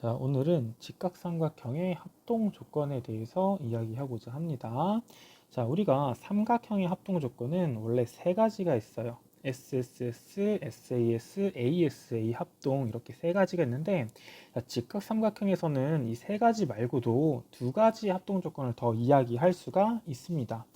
자, 오늘은 직각삼각형의 합동 조건에 대해서 이야기하고자 합니다. 자, 우리가 삼각형의 합동 조건은 원래 세 가지가 있어요. SSS, SAS, ASA 합동 이렇게 세 가지가 있는데 자, 직각삼각형에서는 이 세 가지 말고도 두 가지 합동 조건을 더 이야기할 수가 있습니다.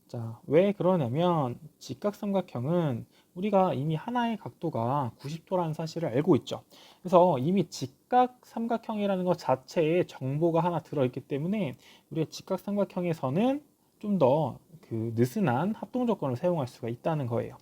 자, 왜 그러냐면 직각삼각형은 우리가 이미 하나의 각도가 90도라는 사실을 알고 있죠. 그래서 이미 직각삼각형이라는 것 자체에 정보가 하나 들어있기 때문에 우리가 직각삼각형에서는 좀 더 그 느슨한 합동 조건을 사용할 수가 있다는 거예요.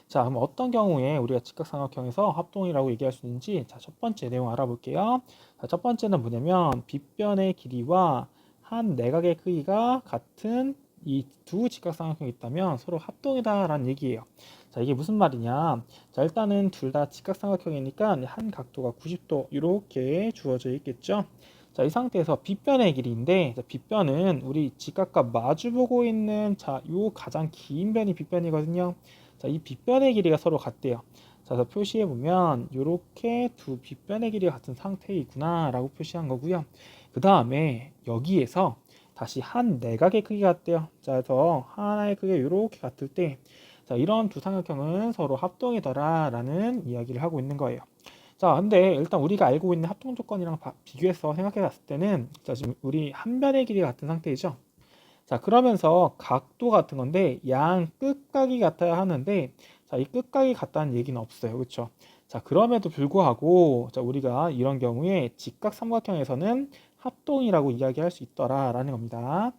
자, 그럼 어떤 경우에 우리가 직각삼각형에서 합동이라고 얘기할 수 있는지 자, 첫 번째 내용 알아볼게요. 자, 첫 번째는 뭐냐면 빗변의 길이와 한 내각의 크기가 같은 이 두 직각삼각형이 있다면 서로 합동이다라는 얘기예요. 자, 이게 무슨 말이냐? 자, 일단은 둘 다 직각삼각형이니까 한 각도가 90도 이렇게 주어져 있겠죠. 자, 이 상태에서 빗변의 길이인데 자, 빗변은 우리 직각과 마주보고 있는 자, 요 가장 긴 변이 빗변이거든요. 자, 이 빗변의 길이가 서로 같대요. 자, 그래서 표시해 보면 이렇게 두 빗변의 길이가 같은 상태이구나라고 표시한 거고요. 그 다음에 여기에서 다시 한 내각의 크기가 같대요. 자, 그래서 하나의 크기가 이렇게 같을 때, 자, 이런 두 삼각형은 서로 합동이더라라는 이야기를 하고 있는 거예요. 자, 근데 일단 우리가 알고 있는 합동 조건이랑 비교해서 생각해 봤을 때는, 자, 지금 우리 한 변의 길이가 같은 상태이죠. 자, 그러면서 각도 같은 건데, 양 끝각이 같아야 하는데, 자, 이 끝각이 같다는 얘기는 없어요. 그렇죠? 자, 그럼에도 불구하고, 자, 우리가 이런 경우에 직각 삼각형에서는 합동이라고 이야기할 수 있더라라는 겁니다.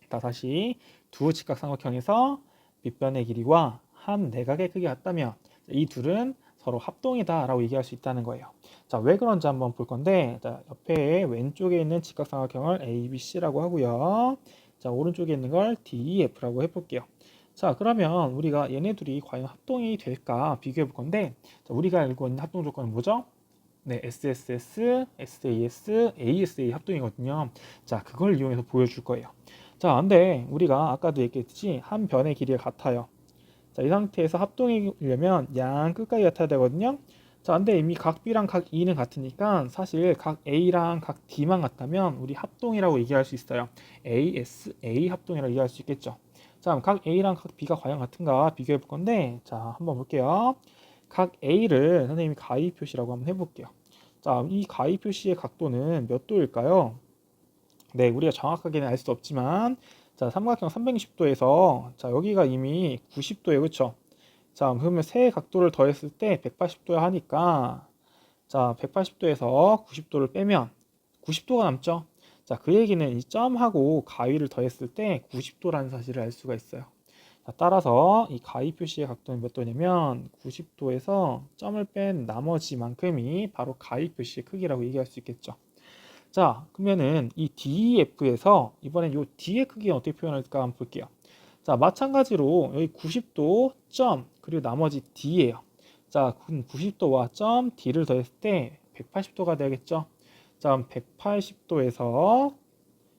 다시 두 직각삼각형에서 밑변의 길이와 한 내각의 크기가 같다면 이 둘은 서로 합동이다라고 얘기할 수 있다는 거예요. 자, 왜 그런지 한번 볼 건데, 자, 옆에 왼쪽에 있는 직각삼각형을 ABC라고 하고요. 자, 오른쪽에 있는 걸 DEF라고 해볼게요. 자, 그러면 우리가 얘네 둘이 과연 합동이 될까 비교해 볼 건데, 자, 우리가 알고 있는 합동 조건은 뭐죠? 네, SSS, SAS, ASA 합동이거든요. 자, 그걸 이용해서 보여줄 거예요. 자, 근데 우리가 아까도 얘기했듯이 한 변의 길이가 같아요. 자, 이 상태에서 합동이려면 양 끝까지 같아야 되거든요. 자, 근데 이미 각 B랑 각 E는 같으니까 사실 각 A랑 각 D만 같다면 우리 합동이라고 얘기할 수 있어요. ASA 합동이라고 얘기할 수 있겠죠. 자, 그럼 각 A랑 각 B가 과연 같은가 비교해 볼 건데, 자, 한번 볼게요. 각 A를 선생님이 가위 표시라고 한번 해볼게요. 자, 이 가위 표시의 각도는 몇 도일까요? 네, 우리가 정확하게는 알 수 없지만, 자, 삼각형 360도에서, 자, 여기가 이미 90도예요. 그쵸? 자, 그러면 세 각도를 더했을 때 180도야 하니까, 자, 180도에서 90도를 빼면 90도가 남죠? 자, 그 얘기는 이 점하고 가위를 더했을 때 90도라는 사실을 알 수가 있어요. 자, 따라서 이 가위 표시의 각도는 몇 도냐면 90도에서 점을 뺀 나머지만큼이 바로 가위 표시의 크기라고 얘기할 수 있겠죠. 자, 그러면은 이 DEF에서 이번엔 이 D의 크기는 어떻게 표현할까 한번 볼게요. 자, 마찬가지로 여기 90도 점 그리고 나머지 D예요. 자, 90도와 점 D를 더했을 때 180도가 되겠죠. 자, 그럼 180도에서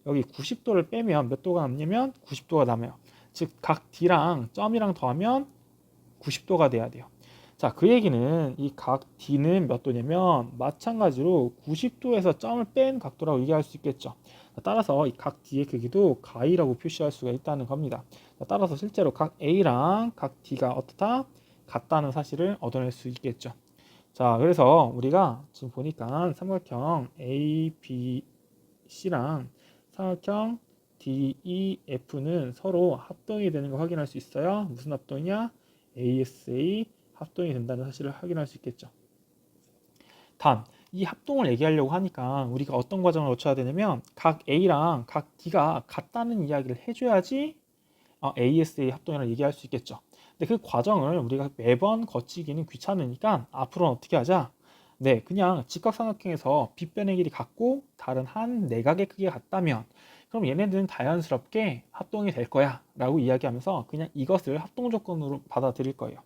여기 90도를 빼면 몇 도가 남냐면 90도가 남아요. 즉, 각 D랑 점이랑 더하면 90도가 돼야 돼요. 자, 그 얘기는 이 각 D는 몇 도냐면 마찬가지로 90도에서 점을 뺀 각도라고 얘기할 수 있겠죠. 따라서 이 각 D의 크기도 가이라고 표시할 수가 있다는 겁니다. 따라서 실제로 각 A랑 각 D가 어떻다? 같다는 사실을 얻어낼 수 있겠죠. 자, 그래서 우리가 지금 보니까 삼각형 ABC랑 삼각형 DEF는 서로 합동이 되는 걸 확인할 수 있어요. 무슨 합동이냐? ASA 합동이 된다는 사실을 확인할 수 있겠죠. 단, 이 합동을 얘기하려고 하니까 우리가 어떤 과정을 거쳐야 되냐면 각 A랑 각 D가 같다는 이야기를 해줘야지 ASA 합동이라고 얘기할 수 있겠죠. 근데 그 과정을 우리가 매번 거치기는 귀찮으니까 앞으로는 어떻게 하자? 네, 그냥 직각삼각형에서 빗변의 길이 같고 다른 한 내각의 크기가 같다면 그럼 얘네들은 자연스럽게 합동이 될 거야 라고 이야기하면서 그냥 이것을 합동 조건으로 받아들일 거예요.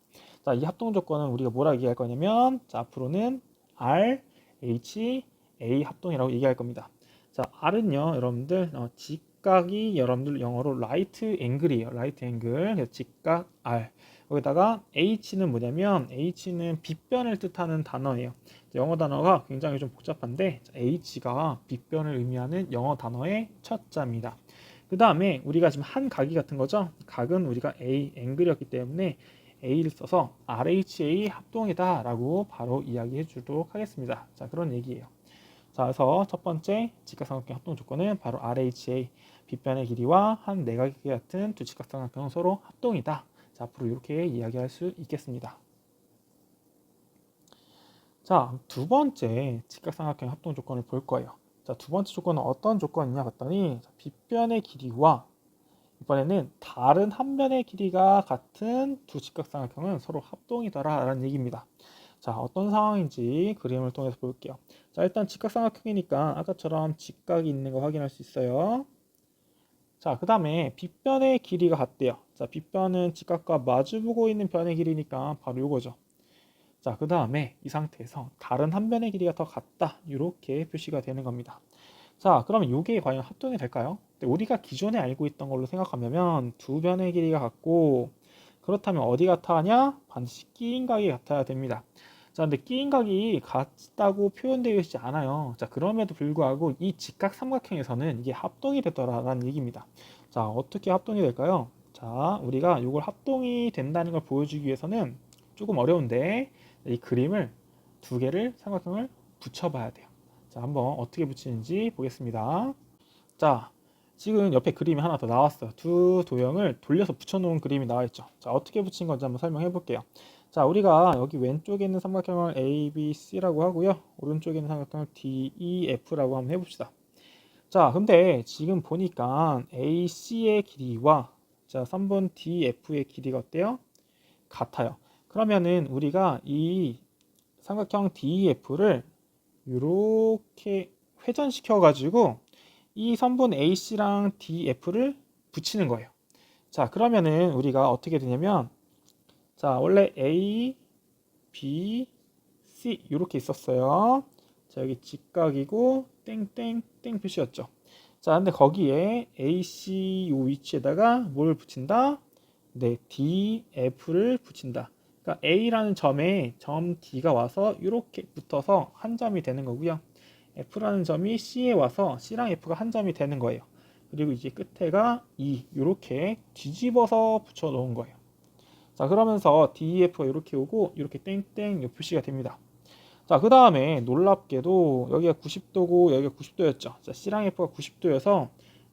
자, 이 합동 조건은 우리가 뭐라고 얘기할 거냐면 자, 앞으로는 R, H, A 합동이라고 얘기할 겁니다. 자, R은요 여러분들 직각이 여러분들 영어로 right angle이에요. right angle. 직각 R. 거기다가 H는 뭐냐면 H는 빗변을 뜻하는 단어예요. 영어 단어가 굉장히 좀 복잡한데 H가 빗변을 의미하는 영어 단어의 첫 자입니다. 그 다음에 우리가 지금 한 각이 같은 거죠. 각은 우리가 A 앵글이었기 때문에 A를 써서 RHA 합동이다 라고 바로 이야기해 주도록 하겠습니다. 자, 그런 얘기예요. 자, 그래서 첫 번째 직각삼각형 합동 조건은 바로 RHA, 빗변의 길이와 한 내각의 길이 같은 두 직각삼각형은 서로 합동이다. 자, 앞으로 이렇게 이야기할 수 있겠습니다. 자, 두 번째 직각삼각형 합동 조건을 볼 거예요. 자, 두 번째 조건은 어떤 조건이냐 봤더니 빗변의 길이와 이번에는 다른 한 변의 길이가 같은 두 직각삼각형은 서로 합동이다라 라는 얘기입니다. 자, 어떤 상황인지 그림을 통해서 볼게요. 자, 일단 직각삼각형이니까 아까처럼 직각이 있는 거 확인할 수 있어요. 자, 그 다음에 빗변의 길이가 같대요. 자, 빗변은 직각과 마주보고 있는 변의 길이니까 바로 요거죠. 자, 그 다음에 이 상태에서 다른 한 변의 길이가 더 같다. 이렇게 표시가 되는 겁니다. 자, 그러면 이게 과연 합동이 될까요? 우리가 기존에 알고 있던 걸로 생각하면 두 변의 길이가 같고, 그렇다면 어디 같아야 반드시 끼인 각이 같아야 됩니다. 자, 근데 끼인 각이 같다고 표현되어 있지 않아요. 자, 그럼에도 불구하고 이 직각 삼각형에서는 이게 합동이 되더라라는 얘기입니다. 자, 어떻게 합동이 될까요? 자, 우리가 이걸 합동이 된다는 걸 보여주기 위해서는 조금 어려운데 이 그림을 두 개를 삼각형을 붙여봐야 돼요. 자, 한번 어떻게 붙이는지 보겠습니다. 자, 지금 옆에 그림이 하나 더 나왔어요. 두 도형을 돌려서 붙여놓은 그림이 나와 있죠. 자, 어떻게 붙인 건지 한번 설명해 볼게요. 자, 우리가 여기 왼쪽에 있는 삼각형을 A, B, C라고 하고요. 오른쪽에 있는 삼각형을 D, E, F라고 한번 해봅시다. 자, 근데 지금 보니까 AC의 길이와 자, 3번 DF의 길이가 어때요? 같아요. 그러면은 우리가 이 삼각형 DEF를 이렇게 회전시켜 가지고 이 선분 AC랑 DF를 붙이는 거예요. 자, 그러면은 우리가 어떻게 되냐면 자, 원래 A, B, C 이렇게 있었어요. 자, 여기 직각이고 땡땡땡 표시였죠. 자, 근데 거기에 AC 요 위치에다가 뭘 붙인다? 네, DF를 붙인다. 그러니까 A라는 점에 점 D가 와서 이렇게 붙어서 한 점이 되는 거고요. F라는 점이 C에 와서 C랑 F가 한 점이 되는 거예요. 그리고 이제 끝에가 E 이렇게 뒤집어서 붙여 놓은 거예요. 자, 그러면서 DEF가 이렇게 오고 이렇게 땡땡 요 표시가 됩니다. 자, 그 다음에 놀랍게도 여기가 90도고 여기가 90도였죠. 자, C랑 F가 90도여서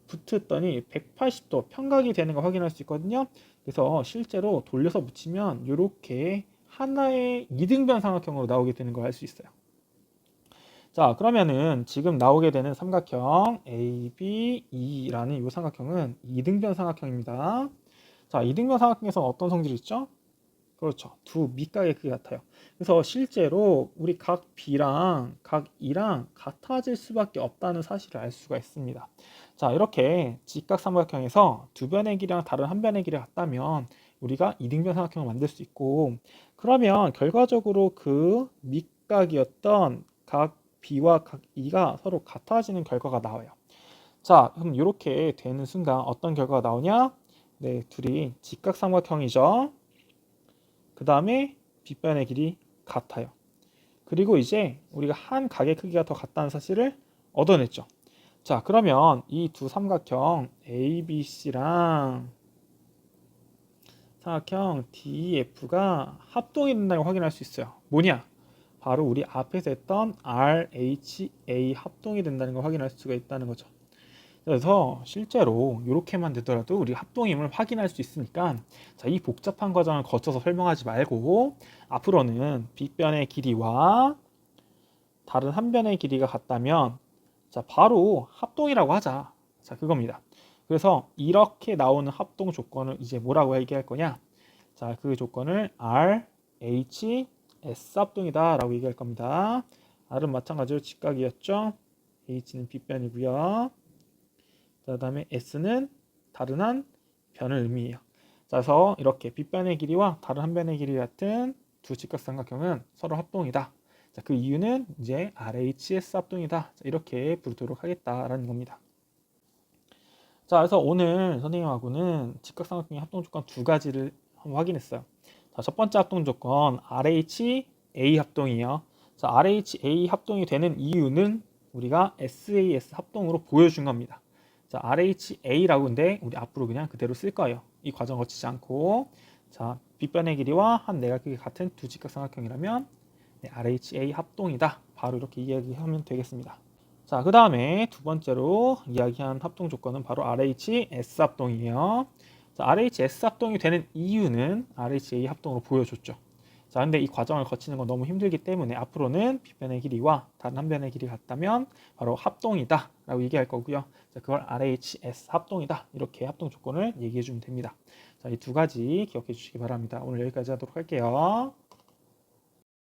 붙었더니 180도 평각이 되는 거 확인할 수 있거든요. 그래서 실제로 돌려서 붙이면 이렇게 하나의 이등변 삼각형으로 나오게 되는 걸 알 수 있어요. 자, 그러면은 지금 나오게 되는 삼각형 ABE라는 이 삼각형은 이등변 삼각형입니다. 자, 이등변 삼각형에서 어떤 성질이 있죠? 그렇죠. 두 밑각의 크기 같아요. 그래서 실제로 우리 각 B랑 각 E랑 같아질 수밖에 없다는 사실을 알 수가 있습니다. 자, 이렇게 직각삼각형에서 두 변의 길이랑 다른 한 변의 길이 같다면 우리가 이등변 삼각형을 만들 수 있고, 그러면 결과적으로 그 밑각이었던 각 B와 각 E가 서로 같아지는 결과가 나와요. 자, 그럼 이렇게 되는 순간 어떤 결과가 나오냐? 네, 둘이 직각삼각형이죠. 그 다음에 빗변의 길이 같아요. 그리고 이제 우리가 한 각의 크기가 더 같다는 사실을 얻어냈죠. 자, 그러면 이 두 삼각형 ABC랑 삼각형 DEF가 합동이 된다고 확인할 수 있어요. 뭐냐? 바로 우리 앞에서 했던 RHA 합동이 된다는 걸 확인할 수가 있다는 거죠. 그래서 실제로 이렇게만 되더라도 우리 합동임을 확인할 수 있으니까 자, 이 복잡한 과정을 거쳐서 설명하지 말고 앞으로는 빗변의 길이와 다른 한 변의 길이가 같다면 자, 바로 합동이라고 하자. 자, 그겁니다. 그래서 이렇게 나오는 합동 조건을 이제 뭐라고 얘기할 거냐? 자, 그 조건을 R, H, S 합동이다 라고 얘기할 겁니다. R은 마찬가지로 직각이었죠. H는 빗변이고요. 그 다음에 S는 다른 한 변을 의미해요. 그래서 이렇게 빗변의 길이와 다른 한 변의 길이 같은 두 직각삼각형은 서로 합동이다. 자, 그 이유는 이제 RHS 합동이다. 자, 이렇게 부르도록 하겠다라는 겁니다. 자, 그래서 오늘 선생님하고는 직각삼각형의 합동 조건 두 가지를 한번 확인했어요. 자, 첫 번째 합동 조건 RH A 합동이에요. 자, RH A 합동이 되는 이유는 우리가 SAS 합동으로 보여준 겁니다. 자, RHA라고 근데 우리 앞으로 그냥 그대로 쓸 거예요. 이 과정 거치지 않고. 자, 빗변의 길이와 한 내각극이 같은 두 직각삼각형이라면 네, RHA 합동이다. 바로 이렇게 이야기하면 되겠습니다. 자, 그 다음에 두 번째로 이야기한 합동 조건은 바로 RHS 합동이에요. 자, RHS 합동이 되는 이유는 RHA 합동으로 보여줬죠. 자, 근데 이 과정을 거치는 건 너무 힘들기 때문에 앞으로는 빗변의 길이와 다른 한 변의 길이 같다면 바로 합동이다 라고 얘기할 거고요. 자, 그걸 RHS 합동이다 이렇게 합동 조건을 얘기해 주면 됩니다. 자, 이 두 가지 기억해 주시기 바랍니다. 오늘 여기까지 하도록 할게요.